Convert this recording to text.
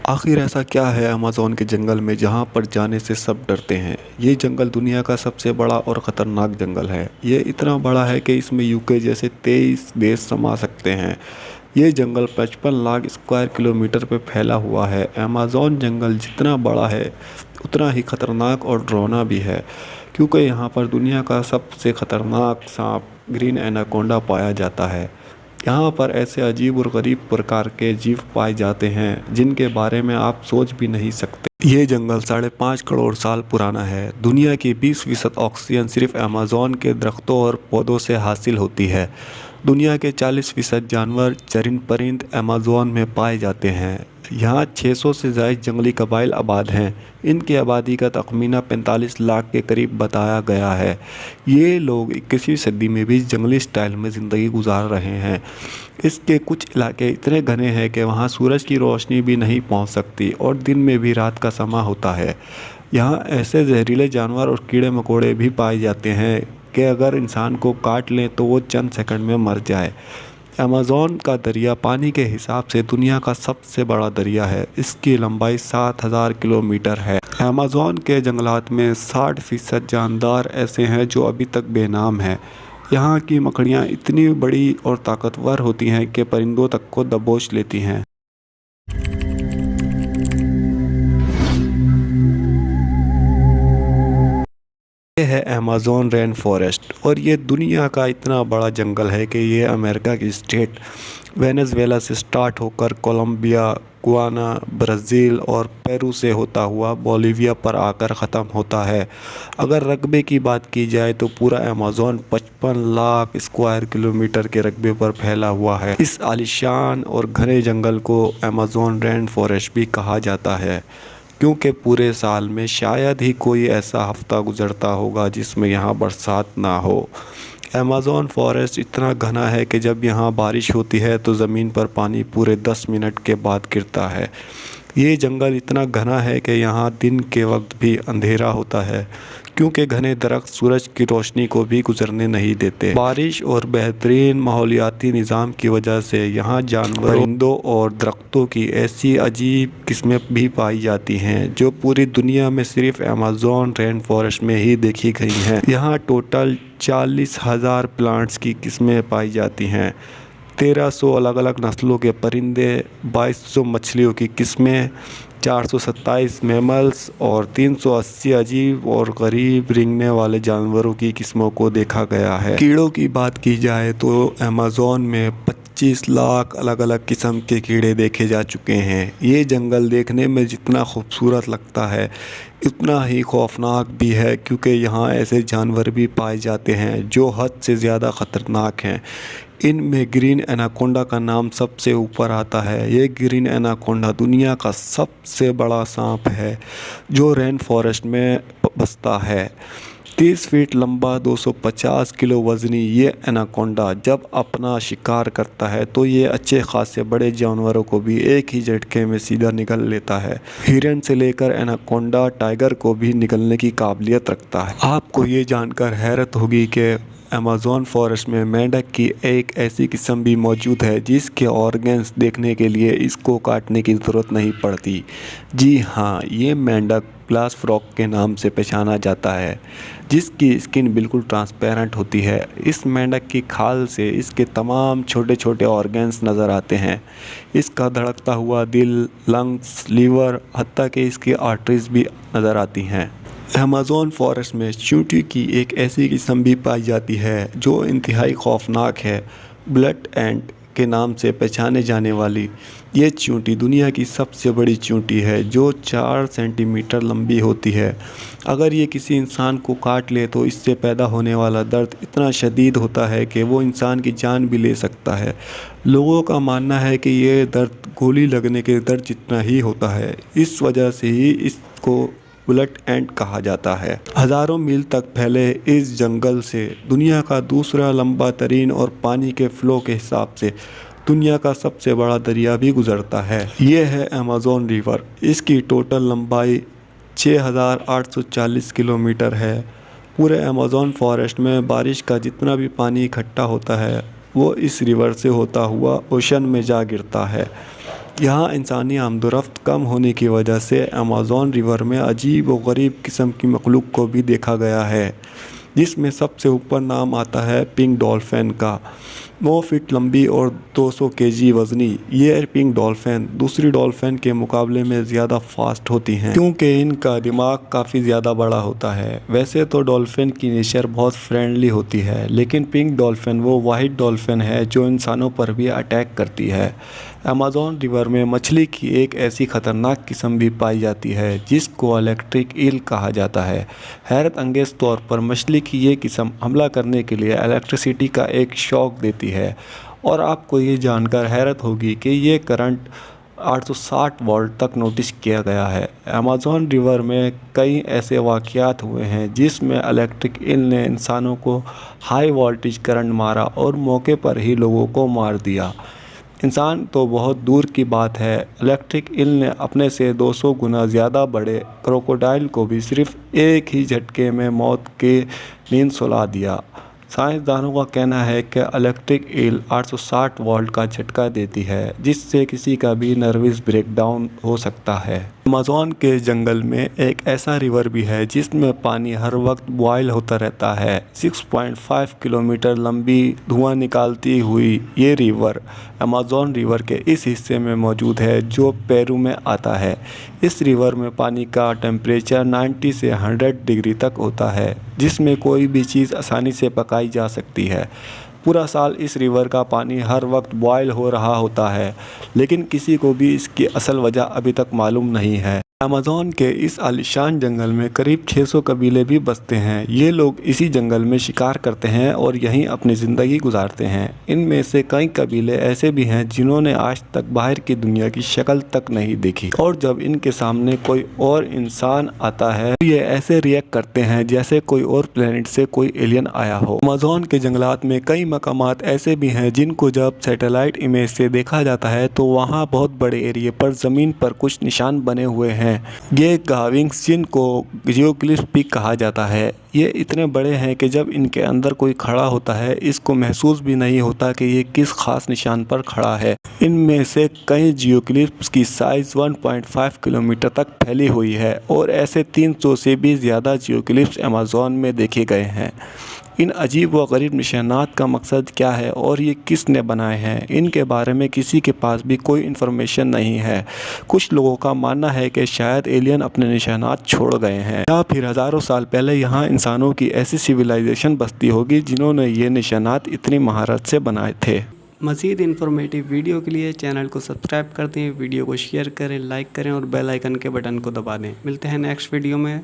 आखिर ऐसा क्या है अमेज़न के जंगल में जहाँ पर जाने से सब डरते हैं। ये जंगल दुनिया का सबसे बड़ा और ख़तरनाक जंगल है। ये इतना बड़ा है कि इसमें यूके जैसे 23 देश समा सकते हैं। ये जंगल 55 लाख स्क्वायर किलोमीटर पे फैला हुआ है। अमेज़न जंगल जितना बड़ा है उतना ही ख़तरनाक और डरावना भी है, क्योंकि यहाँ पर दुनिया का सबसे ख़तरनाक सांप ग्रीन एनाकोंडा पाया जाता है। यहाँ पर ऐसे अजीब और गरीब प्रकार के जीव पाए जाते हैं जिनके बारे में आप सोच भी नहीं सकते। ये जंगल 5.5 करोड़ साल पुराना है। दुनिया की 20% ऑक्सीजन सिर्फ अमेज़न के दरख्तों और पौधों से हासिल होती है। दुनिया के 40% जानवर चरिंद परिंद अमेज़न में पाए जाते हैं। यहाँ 600 से ज़ायद जंगली कबाइल आबाद हैं। इनकी आबादी का तखमीना 45 लाख के करीब बताया गया है। ये लोग 21वीं सदी में भी जंगली स्टाइल में ज़िंदगी गुजार रहे हैं। इसके कुछ इलाके इतने घने हैं कि वहाँ सूरज की रोशनी भी नहीं पहुँच सकती और दिन में भी रात का समा होता है। यहाँ ऐसे जहरीले जानवर और कीड़े मकोड़े भी पाए जाते हैं कि अगर इंसान को काट लें तो वो चंद सेकंड में मर जाए। अमेज़न का दरिया पानी के हिसाब से दुनिया का सबसे बड़ा दरिया है। इसकी लंबाई 7000 किलोमीटर है। अमेज़न के जंगलात में 60% जानदार ऐसे हैं जो अभी तक बेनाम हैं। यहाँ की मकड़ियाँ इतनी बड़ी और ताकतवर होती हैं कि परिंदों तक को दबोच लेती हैं। ये है अमेज़न रेन फॉरेस्ट और ये दुनिया का इतना बड़ा जंगल है कि ये अमेरिका की स्टेट वेनेजुएला से स्टार्ट होकर कोलंबिया, गुयाना, ब्राज़ील और पेरू से होता हुआ बोलिविया पर आकर ख़त्म होता है। अगर रकबे की बात की जाए तो पूरा अमेज़न 55 लाख स्क्वायर किलोमीटर के रकबे पर फैला हुआ है। इस आलीशान और घने जंगल को अमेज़न रेन फॉरेस्ट भी कहा जाता है, क्योंकि पूरे साल में शायद ही कोई ऐसा हफ्ता गुजरता होगा जिसमें यहाँ बरसात ना हो। अमेज़न फॉरेस्ट इतना घना है कि जब यहाँ बारिश होती है तो ज़मीन पर पानी पूरे 10 मिनट के बाद गिरता है। ये जंगल इतना घना है कि यहाँ दिन के वक्त भी अंधेरा होता है, क्योंकि घने दरख्त सूरज की रोशनी को भी गुजरने नहीं देते। बारिश और बेहतरीन माहौलियाती निज़ाम की वजह से यहाँ जानवरों, परिंदों और दरख्तों की ऐसी अजीब किस्में भी पाई जाती हैं जो पूरी दुनिया में सिर्फ अमेज़न रेन फॉरेस्ट में ही देखी गई हैं। यहाँ टोटल 40,000 प्लांट्स की किस्में पाई जाती हैं, 1300 अलग अलग नस्लों के परिंदे, 2200 मछलियों की किस्में, 427 मैमल्स और 380 अजीब और गरीब रेंगने वाले जानवरों की किस्मों को देखा गया है। कीड़ों की बात की जाए तो अमेज़न में 25 लाख अलग अलग किस्म के कीड़े देखे जा चुके हैं। ये जंगल देखने में जितना खूबसूरत लगता है उतना ही खौफनाक भी है, क्योंकि यहाँ ऐसे जानवर भी पाए जाते हैं जो हद से ज़्यादा ख़तरनाक हैं। इनमें ग्रीन एनाकोंडा का नाम सबसे ऊपर आता है। ये ग्रीन एनाकोंडा दुनिया का सबसे बड़ा सांप है जो रेन फॉरेस्ट में बसता है। 30 फीट लंबा, 250 किलो वज़नी ये एनाकोंडा जब अपना शिकार करता है तो ये अच्छे खासे बड़े जानवरों को भी एक ही झटके में सीधा निगल लेता है। हिरन से लेकर एनाकोंडा टाइगर को भी निगलने की काबिलियत रखता है। आपको ये जानकर हैरत होगी कि अमेज़न फॉरेस्ट में मेंढक की एक ऐसी किस्म भी मौजूद है जिसके ऑर्गन्स देखने के लिए इसको काटने की ज़रूरत नहीं पड़ती। जी हाँ, ये मेंढक ग्लास फ्रॉग के नाम से पहचाना जाता है, जिसकी स्किन बिल्कुल ट्रांसपेरेंट होती है। इस मेंढक की खाल से इसके तमाम छोटे छोटे ऑर्गन्स नज़र आते हैं। इसका धड़कता हुआ दिल, लंग्स, लीवर, हत्ता कि इसकी आर्टरीज भी नज़र आती हैं। अमेज़न फॉरेस्ट में चींटी की एक ऐसी किस्म भी पाई जाती है जो इंतहाई खौफनाक है। ब्लड एंट के नाम से पहचाने जाने वाली ये चींटी दुनिया की सबसे बड़ी चींटी है जो 4 सेंटीमीटर लंबी होती है। अगर ये किसी इंसान को काट ले तो इससे पैदा होने वाला दर्द इतना शदीद होता है कि वो इंसान की जान भी ले सकता है। लोगों का मानना है कि ये दर्द गोली लगने के दर्द जितना ही होता है। इस वजह से ही इसको बुलेट एंट कहा जाता है। हज़ारों मील तक फैले इस जंगल से दुनिया का दूसरा लंबा तरीन और पानी के फ़्लो के हिसाब से दुनिया का सबसे बड़ा दरिया भी गुजरता है। ये है अमेज़न रिवर। इसकी टोटल लंबाई 6840 किलोमीटर है। पूरे अमेज़न फॉरेस्ट में बारिश का जितना भी पानी इकट्ठा होता है वो इस रिवर से होता हुआ ओशन में जा गिरता है। यहाँ इंसानी आमदोरफ्त कम होने की वजह से अमेज़न रिवर में अजीब व गरीब किस्म की मखलूक को भी देखा गया है, जिसमें सबसे ऊपर नाम आता है पिंक डॉल्फिन का। 9 फीट लंबी और 200 केजी वज़नी ये पिंक डॉल्फिन दूसरी डॉल्फिन के मुकाबले में ज़्यादा फास्ट होती हैं, क्योंकि इनका दिमाग काफ़ी ज़्यादा बड़ा होता है। वैसे तो डॉल्फिन की नेचर बहुत फ्रेंडली होती है, लेकिन पिंक डॉल्फिन वो वाहिद डॉल्फिन है जो इंसानों पर भी अटैक करती है। अमेज़न रिवर में मछली की एक ऐसी ख़तरनाक किस्म भी पाई जाती है जिसको इलेक्ट्रिक ईल कहा जाता है। हैरत अंगेज़ तौर पर मछली की ये किस्म हमला करने के लिए इलेक्ट्रिसिटी का एक शॉक देती है, और आपको ये जानकर हैरत होगी कि ये करंट 860 वोल्ट तक नोटिस किया गया है। अमेज़न रिवर में कई ऐसे वाक़यात हुए हैं जिसमें इलेक्ट्रिक ईल ने इंसानों को हाई वोल्टेज करंट मारा और मौके पर ही लोगों को मार दिया। इंसान तो बहुत दूर की बात है, इलेक्ट्रिक ईल ने अपने से 200 गुना ज़्यादा बड़े क्रोकोडाइल को भी सिर्फ एक ही झटके में मौत के नींद सुला दिया। साइंसदानों का कहना है कि इलेक्ट्रिक ईल 860 वोल्ट का झटका देती है, जिससे किसी का भी नर्वस ब्रेकडाउन हो सकता है। अमेज़न के जंगल में एक ऐसा रिवर भी है जिसमें पानी हर वक्त बॉयल होता रहता है। 6.5 किलोमीटर लंबी धुआं निकालती हुई ये रिवर अमेज़न रिवर के इस हिस्से में मौजूद है जो पेरू में आता है। इस रिवर में पानी का टेम्परेचर 90 से 100 डिग्री तक होता है, जिसमें कोई भी चीज़ आसानी से पकाई जा सकती है। पूरा साल इस रिवर का पानी हर वक्त बॉयल हो रहा होता है, लेकिन किसी को भी इसकी असल वजह अभी तक मालूम नहीं है। अमेज़न के इस आलीशान जंगल में करीब 600 कबीले भी बसते हैं। ये लोग इसी जंगल में शिकार करते हैं और यहीं अपनी ज़िंदगी गुजारते हैं। इनमें से कई कबीले ऐसे भी हैं जिन्होंने आज तक बाहर की दुनिया की शक्ल तक नहीं देखी, और जब इनके सामने कोई और इंसान आता है तो ये ऐसे रिएक्ट करते हैं जैसे कोई और प्लेनेट से कोई एलियन आया हो। अमेज़न के जंगलात में कई मकामात ऐसे भी हैं जिनको जब सैटेलाइट इमेज से देखा जाता है तो वहाँ बहुत बड़े एरिए पर ज़मीन पर कुछ निशान बने हुए हैं। ये गाविंग्स, जिनको जियोग्लिफ्स भी कहा जाता है, ये इतने बड़े हैं कि जब इनके अंदर कोई खड़ा होता है इसको महसूस भी नहीं होता कि ये किस खास निशान पर खड़ा है। इनमें से कई जियोग्लिफ्स की साइज़ 1.5 किलोमीटर तक फैली हुई है, और ऐसे 300 से भी ज़्यादा जियोग्लिफ्स अमेज़न में देखे गए हैं। इन अजीब व गरीब निशानात का मकसद क्या है और ये किसने बनाए हैं, इनके बारे में किसी के पास भी कोई इन्फॉर्मेशन नहीं है। कुछ लोगों का मानना है कि शायद एलियन अपने निशानात छोड़ गए हैं, या फिर हज़ारों साल पहले यहाँ इंसानों की ऐसी सिविलाइजेशन बसती होगी जिन्होंने ये निशानात इतनी महारत से बनाए थे। मज़ीद इन्फॉर्मेटिव वीडियो के लिए चैनल को सब्सक्राइब कर दें, वीडियो को शेयर करें, लाइक करें और बेल आइकन के बटन को दबा दें। मिलते हैं नेक्स्ट वीडियो में।